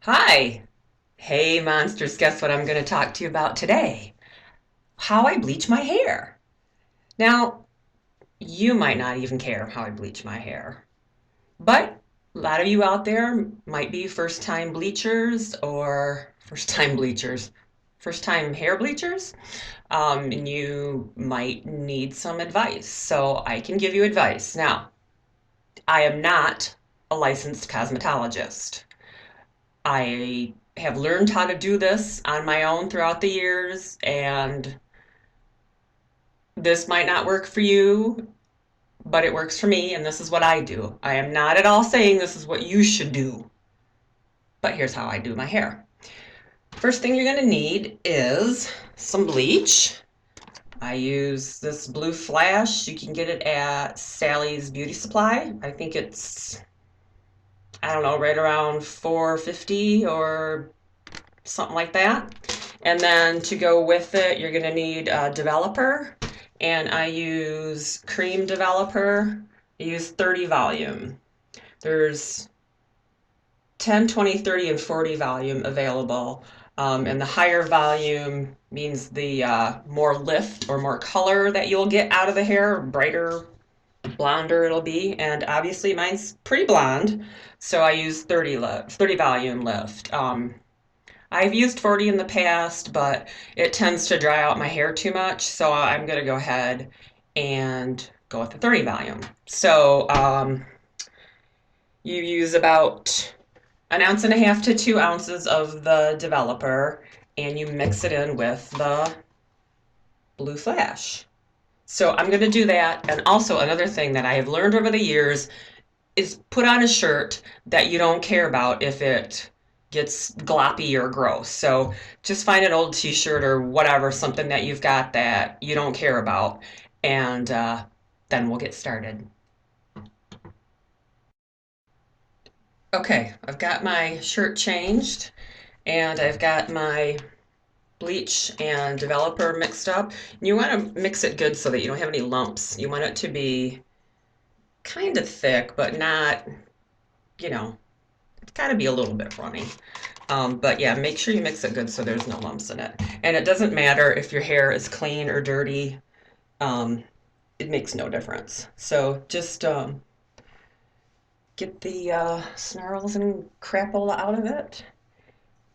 Hi. Hey, monsters, guess what I'm going to talk to you about today? How I bleach my hair. Now, you might not even care how I bleach my hair, but a lot of you out there might be first time bleachers or first time hair bleachers, and you might need some advice. So I can give you advice. Now, I am not a licensed cosmetologist. I have learned how to do this on my own throughout the years, and this might not work for you, but it works for me, and this is what I do. I am not at all saying this is what you should do, but here's how I do my hair. First thing you're going to need is some bleach. I use this blue flash. You can get it at Sally's Beauty Supply. I think it's, I don't know, right around 450 or something like that. And then to go with it, you're going to need a developer. And I use cream developer. I use 30 volume. There's 10, 20, 30, and 40 volume available. And the higher volume means the more lift or more color that you'll get out of the hair, brighter, blonder it'll be. And obviously mine's pretty blonde, so I use 30 volume lift. I've used 40 in the past, but it tends to dry out my hair too much, so I'm going to go ahead and go with the 30 volume. So you use about an ounce and a half to 2 ounces of the developer, and you mix it in with the blue flash. So I'm going to do that. And also another thing that I have learned over the years is put on a shirt that you don't care about if it gets gloppy or gross. So just find an old t-shirt or whatever, something that you've got that you don't care about, and then we'll get started. Okay, I've got my shirt changed and I've got my bleach and developer mixed up. And you want to mix it good so that you don't have any lumps. You want it to be kind of thick, but not, you know, it's got to be a little bit runny. But yeah, make sure you mix it good so there's no lumps in it. And it doesn't matter if your hair is clean or dirty. Um, it makes no difference. So just get the snarls and crapola out of it,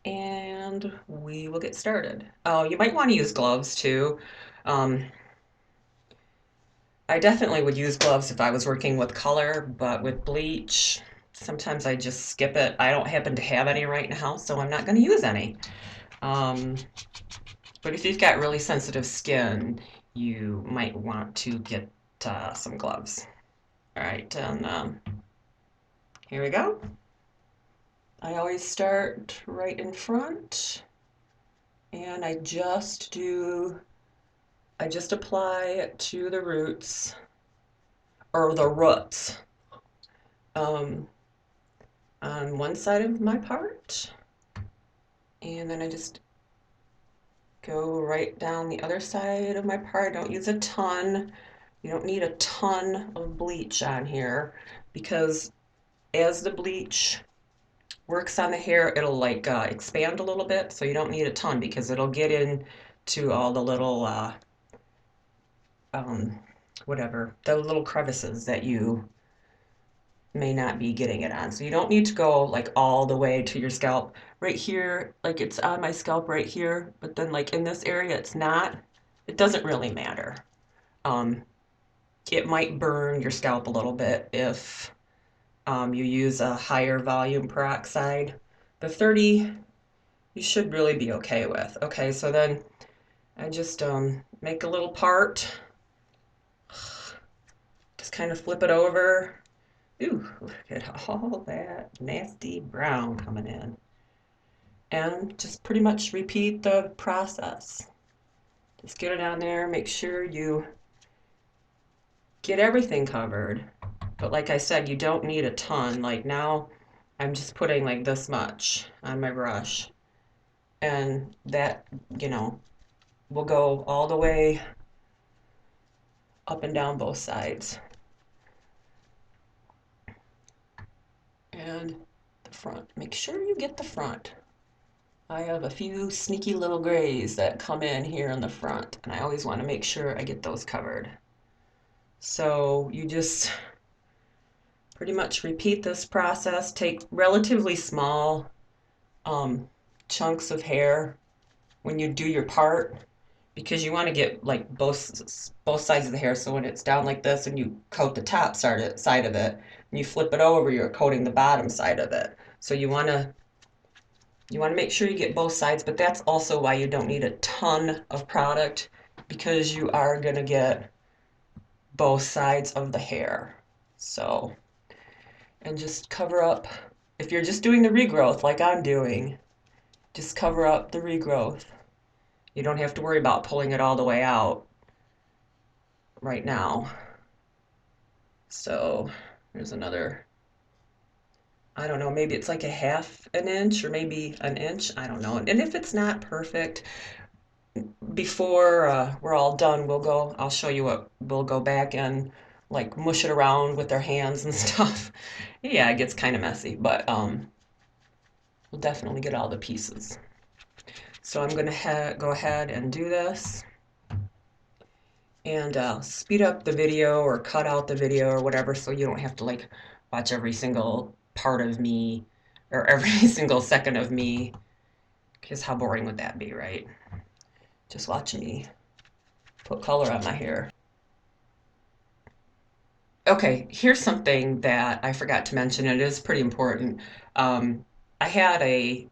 and we will get started. Oh, you might want to use gloves too. Um, I definitely would use gloves if I was working with color, but with bleach, sometimes I just skip it. I don't happen to have any right now, so I'm not going to use any. Um, But if you've got really sensitive skin, you might want to get some gloves. All right, and here we go. I always start right in front, and I just apply it to the roots, or the roots, um, on one side of my part, and then I just go right down the other side of my part. Don't use a ton. You don't need a ton of bleach on here because as the bleach works on the hair, it'll like expand a little bit. So you don't need a ton because it'll get in to all the little um, whatever, the little crevices that you may not be getting it on. So you don't need to go like all the way to your scalp. Right here, like it's on my scalp right here, but then like in this area, it's not. It doesn't really matter. Um, it might burn your scalp a little bit if you use a higher volume peroxide. The 30 you should really be okay with. Okay, so then I just make a little part, just kind of flip it over. Ooh, look at all that nasty brown coming in. And just pretty much repeat the process. Just get it on there, make sure you get everything covered. But like I said, you don't need a ton. Like now, I'm just putting like this much on my brush. And that, you know, will go all the way up and down both sides. And front. Make sure you get the front. I have a few sneaky little grays that come in here in the front, and I always want to make sure I get those covered. So you just pretty much repeat this process. Take relatively small chunks of hair when you do your part, because you want to get like both sides of the hair. So when it's down like this and you coat the top side of it, and you flip it over, you're coating the bottom side of it. So you want to make sure you get both sides, but that's also why you don't need a ton of product, because you are going to get both sides of the hair. So, and just cover up, if you're just doing the regrowth like I'm doing, just cover up the regrowth. You don't have to worry about pulling it all the way out right now. So there's another, I don't know, maybe it's like a half an inch or maybe an inch. I don't know. And if it's not perfect, before we're all done, I'll show you what, we'll go back and like mush it around with our hands and stuff. Yeah, it gets kind of messy, but we'll definitely get all the pieces. So I'm gonna go ahead and do this and speed up the video or cut out the video or whatever, so you don't have to like watch every single part of me or every single second of me, because how boring would that be, right? Just watching me put color on my hair. Okay, here's something that I forgot to mention, and it is pretty important. I had a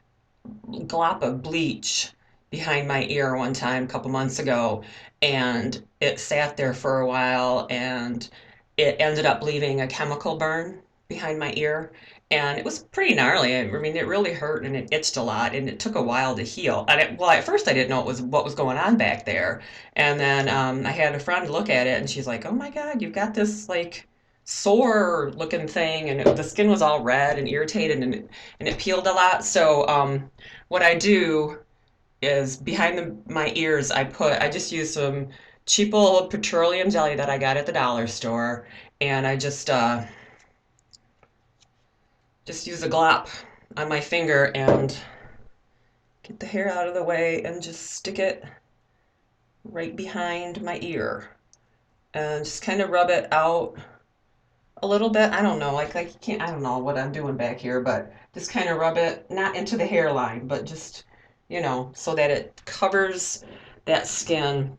glop of bleach behind my ear one time a couple months ago, and it sat there for a while, and it ended up leaving a chemical burn behind my ear, and it was pretty gnarly. I mean, it really hurt and it itched a lot, and it took a while to heal. Well, at first I didn't know what was going on back there, and then I had a friend look at it, and she's like, "Oh my God, you've got this like sore looking thing," and the skin was all red and irritated, and it peeled a lot. So what I do is behind my ears, I just use some cheap old petroleum jelly that I got at the dollar store, and I just use a glop on my finger and get the hair out of the way and just stick it right behind my ear and just kind of rub it out a little bit. I don't know, like I can't, I don't know what I'm doing back here, but just kind of rub it, not into the hairline, but just, so that it covers that skin.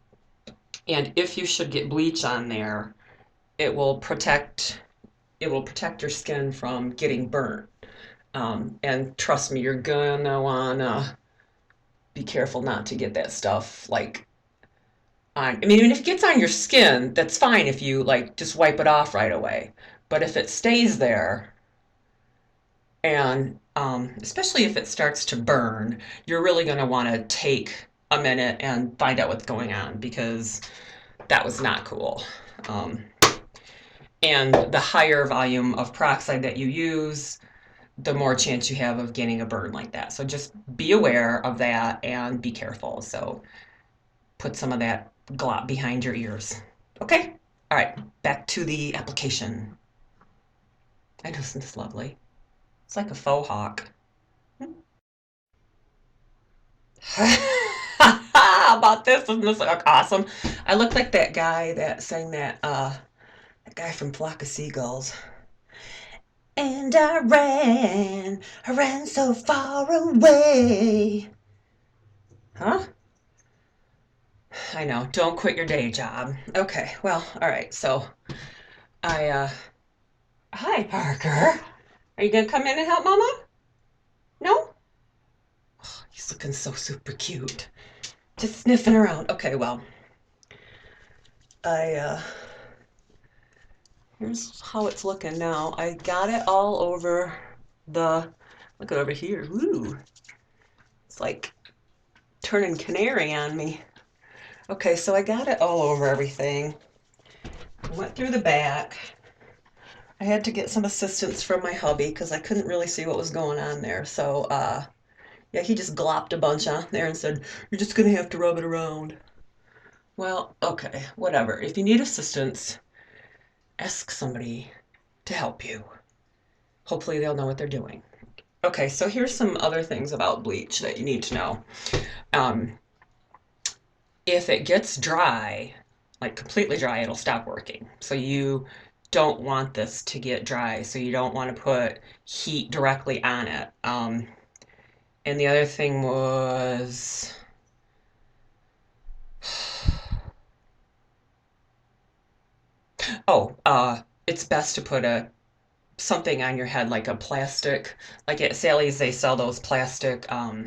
And if you should get bleach on there, it will protect your skin from getting burnt. And trust me, you're gonna wanna be careful not to get that stuff like on. I mean, if it gets on your skin, that's fine if you like just wipe it off right away. But if it stays there, and especially if it starts to burn, you're really going to want to take a minute and find out what's going on, because that was not cool. Um, and the higher volume of peroxide that you use, the more chance you have of getting a burn like that. So just be aware of that and be careful. So put some of that glop behind your ears. Okay? All right, back to the application. I know, isn't this lovely? It's like a faux hawk. How about this? Doesn't this look awesome? I look like that guy that sang that guy from Flock of Seagulls. And I ran so far away. Huh? I know, don't quit your day job. Okay, well, all right, so hi, Parker. Are you gonna come in and help Mama? No? Oh, he's looking so super cute. Just sniffing around. Okay, well, I here's how it's looking now. I got it all over look at over here. Ooh, it's like turning canary on me. Okay, so I got it all over everything. Went through the back. I had to get some assistance from my hubby because I couldn't really see what was going on there. So, yeah, he just glopped a bunch on there and said, "You're just gonna have to rub it around." Well, okay, whatever. If you need assistance, ask somebody to help you. Hopefully they'll know what they're doing. Okay, so here's some other things about bleach that you need to know. Um, if it gets dry, like completely dry, it'll stop working. So you don't want this to get dry. So you don't want to put heat directly on it. And the other thing was, oh, it's best to put a something on your head like a plastic, like at Sally's they sell those plastic uh,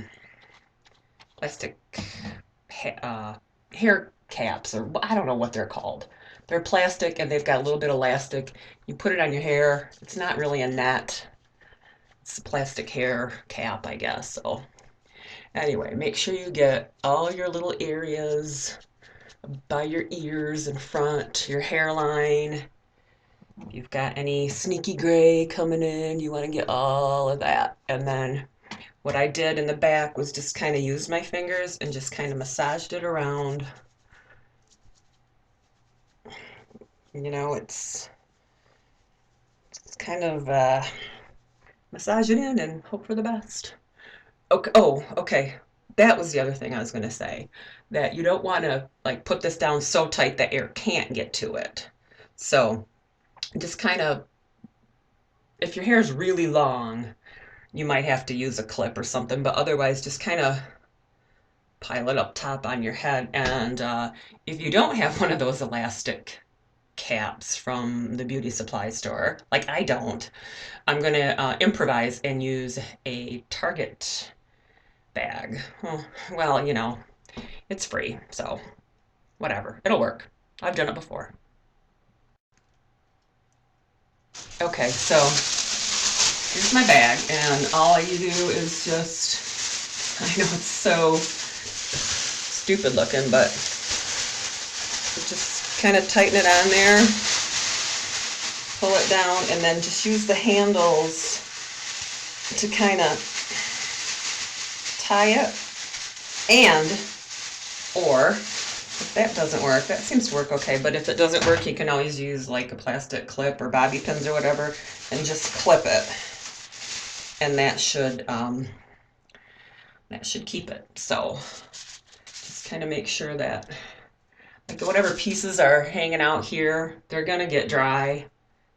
hair caps, or I don't know what they're called. They're plastic and they've got a little bit of elastic. You put it on your hair. It's not really a net. It's a plastic hair cap, I guess. So anyway, make sure you get all your little areas by your ears and front, your hairline. If you've got any sneaky gray coming in, you want to get all of that. And then what I did in the back was just kind of used my fingers and just kind of massaged it around. You know, it's kind of massage it in and hope for the best. Okay. Oh, okay. That was the other thing I was going to say. That you don't want to like put this down so tight that air can't get to it. So just kind of, if your hair is really long, you might have to use a clip or something, but otherwise just kind of pile it up top on your head. And if you don't have one of those elastic caps from the beauty supply store, like I don't, I'm going to improvise and use a Target bag. Well, you know, it's free, so whatever. It'll work. I've done it before. Okay, so here's my bag, and all you do is just, I know it's so stupid looking, but just kind of tighten it on there, pull it down, and then just use the handles to kind of tie it. And, or, if that doesn't work, that seems to work okay, but if it doesn't work, you can always use like a plastic clip or bobby pins or whatever and just clip it. And that should keep it. So just kind of make sure that like whatever pieces are hanging out here, they're gonna get dry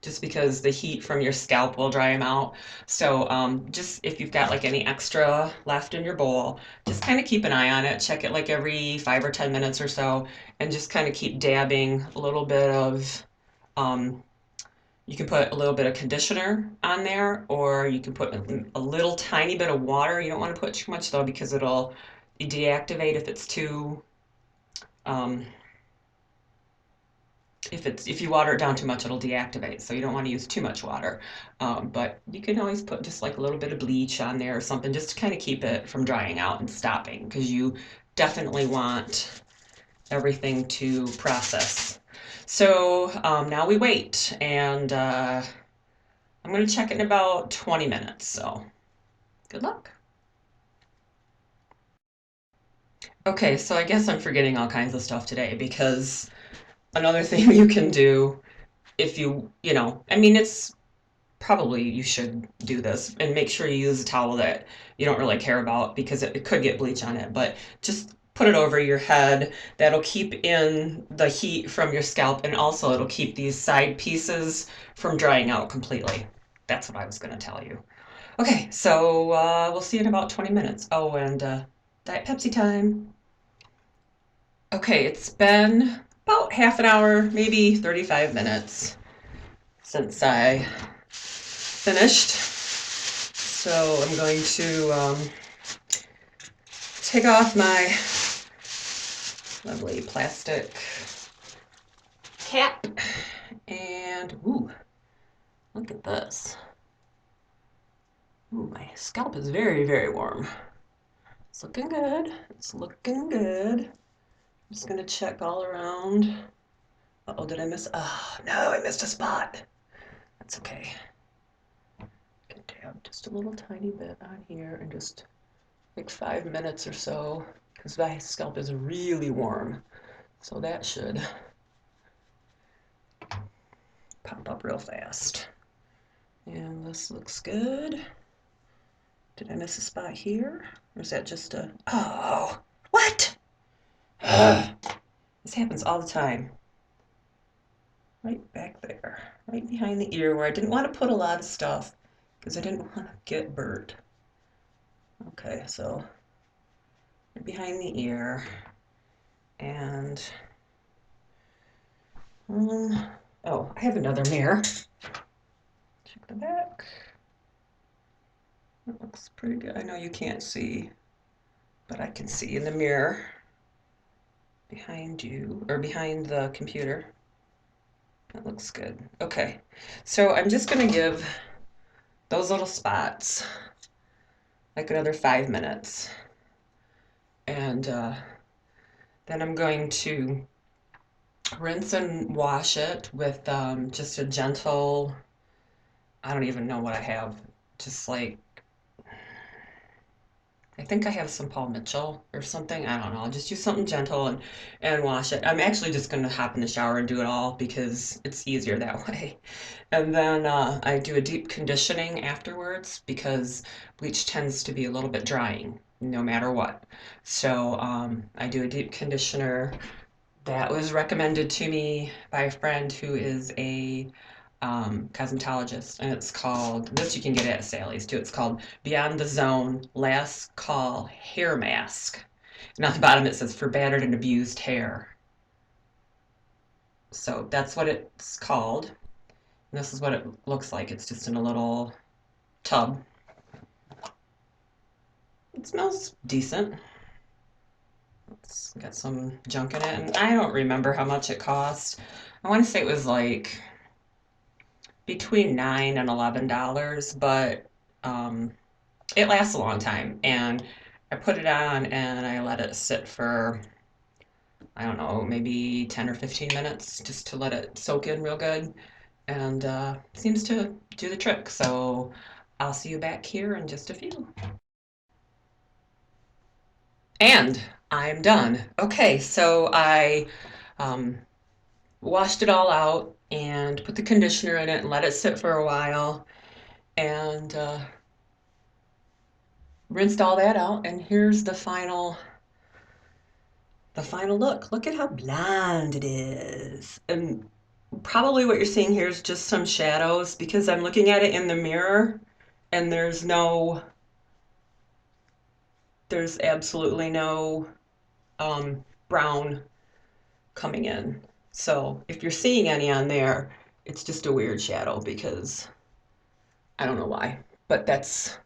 just because the heat from your scalp will dry them out. So just if you've got like any extra left in your bowl, just kind of keep an eye on it. Check it like every 5 or 10 minutes or so, and just kind of keep dabbing a little bit of. Um, you can put a little bit of conditioner on there, or you can put a little tiny bit of water. You don't want to put too much though, because it'll deactivate if it's too. Um, if you water it down too much, it'll deactivate. So you don't want to use too much water. But you can always put just like a little bit of bleach on there or something, just to kind of keep it from drying out and stopping, because you definitely want everything to process. So now we wait, and I'm going to check it in about 20 minutes. So good luck. Okay, so I guess I'm forgetting all kinds of stuff today, because another thing you can do if you know, I mean, it's probably you should do this and make sure you use a towel that you don't really care about, because it could get bleach on it, but just put it over your head. That'll keep in the heat from your scalp, and also it'll keep these side pieces from drying out completely. That's what I was going to tell you. Okay, so we'll see you in about 20 minutes. Oh, and Diet Pepsi time. Okay, it's been about half an hour, maybe 35 minutes since I finished. So I'm going to take off my lovely plastic cap, and ooh, look at this. Ooh, my scalp is very, very warm. It's looking good. It's looking good. I'm just gonna check all around. Uh-oh, did I miss? Oh, no, I missed a spot. That's okay. I can dab just a little tiny bit on here and just like 5 minutes or so, because my scalp is really warm. So that should pop up real fast. And this looks good. Did I miss a spot here? Or is that just a, oh, what? Ugh. This happens all the time. Right back there, right behind the ear where I didn't want to put a lot of stuff because I didn't want to get burnt. Okay, so right behind the ear and oh, I have another mirror. Check the back. That looks pretty good. I know you can't see, but I can see in the mirror behind you or behind the computer. That looks good. Okay, so I'm just gonna give those little spots like another 5 minutes. And then I'm going to rinse and wash it with just a gentle, I don't even know what I have, just like, I think I have some Paul Mitchell or something. I don't know. I'll just use something gentle and wash it. I'm actually just going to hop in the shower and do it all because it's easier that way. And then I do a deep conditioning afterwards because bleach tends to be a little bit drying no matter what. So I do a deep conditioner that was recommended to me by a friend who is a cosmetologist, and it's called, this you can get at Sally's too, it's called Beyond the Zone Last Call Hair Mask. And on the bottom it says for battered and abused hair. So that's what it's called. And this is what it looks like. It's just in a little tub. It smells decent. It's got some junk in it, and I don't remember how much it cost. I want to say it was like between $9 and $11, but um, it lasts a long time. And I put it on and I let it sit for, I don't know, maybe 10 or 15 minutes just to let it soak in real good. And seems to do the trick. So I'll see you back here in just a few. And I'm done. Okay, so I um, washed it all out and put the conditioner in it and let it sit for a while. And rinsed all that out, and here's the final look. Look at how blonde it is. And probably what you're seeing here is just some shadows because I'm looking at it in the mirror and there's absolutely no brown coming in. So if you're seeing any on there, it's just a weird shadow because I don't know why, but that's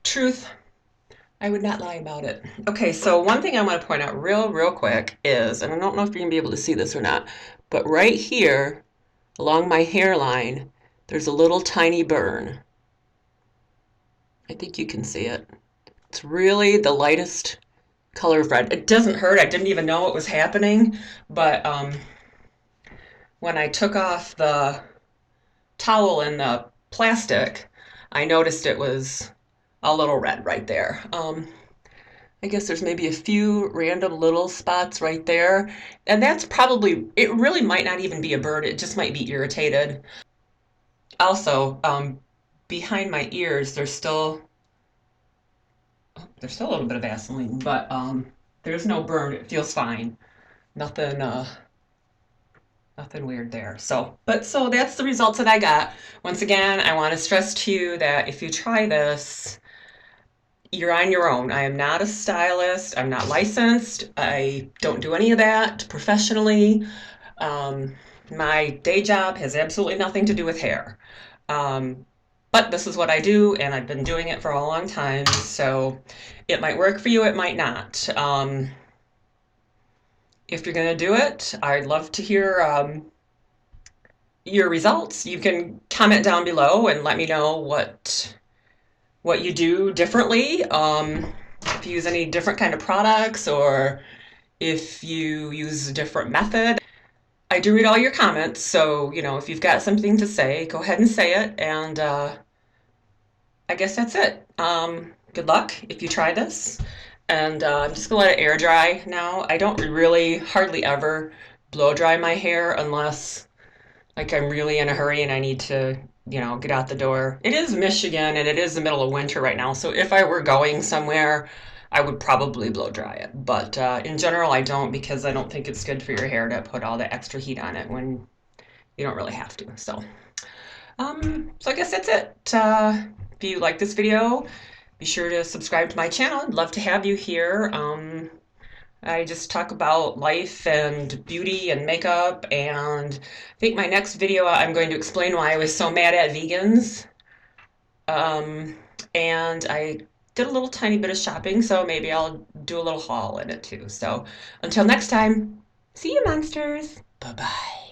truth. I would not lie about it. Okay, so one thing I want to point out real quick is, and I don't know if you're going to be able to see this or not, but right here along my hairline, there's a little tiny burn. I think you can see it. It's really the lightest color of red. It doesn't hurt. I didn't even know it was happening, but when I took off the towel and the plastic, I noticed it was a little red right there. I guess there's maybe a few random little spots right there. And that's probably, it really might not even be a burn. It just might be irritated. Also, behind my ears, there's still a little bit of Vaseline, but there's no burn. It feels fine. Nothing, nothing weird there. So that's the results that I got. Once again, I want to stress to you that if you try this, you're on your own. I am not a stylist. I'm not licensed. I don't do any of that professionally. Um, my day job has absolutely nothing to do with hair. Um, but this is what I do, and I've been doing it for a long time. So it might work for you, it might not. If you're going to do it, I'd love to hear your results. You can comment down below and let me know what you do differently. If you use any different kind of products or if you use a different method. I do read all your comments, so if you've got something to say, go ahead and say it. And I guess that's it. Good luck if you try this. And I'm just gonna let it air dry now. I don't really hardly ever blow dry my hair unless like I'm really in a hurry and I need to get out the door. It is Michigan and it is the middle of winter right now, so if I were going somewhere, I would probably blow dry it. But in general, I don't because I don't think it's good for your hair to put all the extra heat on it when you don't really have to. So I guess that's it. If you like this video, be sure to subscribe to my channel. I'd love to have you here. I just talk about life and beauty and makeup, and I think my next video I'm going to explain why I was so mad at vegans. Um, and I did a little tiny bit of shopping, so maybe I'll do a little haul in it too. So until next time, see you monsters. Bye bye.